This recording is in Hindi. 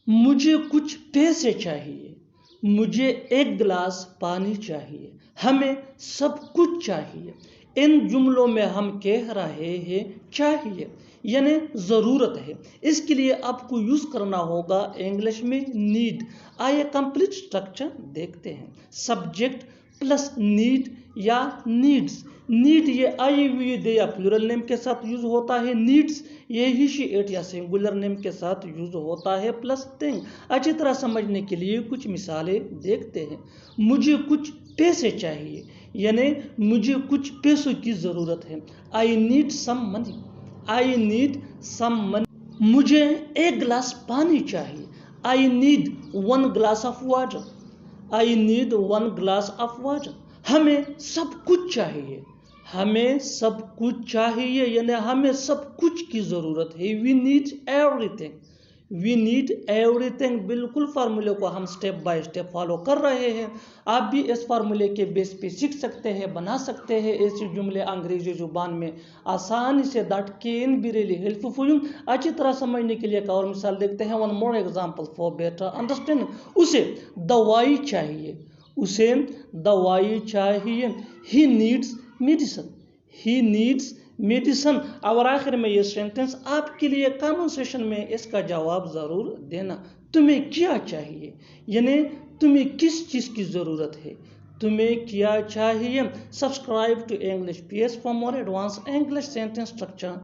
मुझे कुछ पैसे चाहिए, मुझे एक गिलास पानी चाहिए, हमें सब कुछ चाहिए। इन जुमलों में हम कह रहे हैं चाहिए यानी ज़रूरत है। इसके लिए आपको यूज़ करना होगा इंग्लिश में नीड। आइए कंप्लीट स्ट्रक्चर देखते हैं। सब्जेक्ट प्लस नीड या नीड्स। नीड ये आई वी दे या प्लूरल नेम के साथ यूज होता है। नीड्स ये ही शी इट या सिंगुलर नेम के साथ यूज होता है प्लस थिंग। अच्छी तरह समझने के लिए कुछ मिसालें देखते हैं। मुझे कुछ पैसे चाहिए यानी मुझे कुछ पैसों की ज़रूरत है। I need some money, I need some money. मुझे एक गिलास पानी चाहिए, I need one glass of water, I need one glass of water. हमें सब कुछ चाहिए, हमें सब कुछ चाहिए यानी हमें सब कुछ की ज़रूरत है। We need everything, we need everything. बिल्कुल फार्मूले को हम स्टेप बाय स्टेप फॉलो कर रहे हैं। आप भी इस फार्मूले के बेस पे सीख सकते हैं, बना सकते हैं ऐसे जुमले अंग्रेजी जुबान में आसानी से। That can be really helpful for you. अच्छी तरह समझने के लिए एक और मिसाल देखते हैं। One more example for better understanding. उसे दवाई चाहिए, उसे दवाई चाहिए। He needs medicine, he needs medicine. और आखिर में ये सेंटेंस आपके लिए कमेंट सेशन में इसका जवाब ज़रूर देना। तुम्हें क्या चाहिए यानी तुम्हें किस चीज़ की ज़रूरत है, तुम्हें क्या चाहिए। Subscribe to English PS for more advance English sentence structure.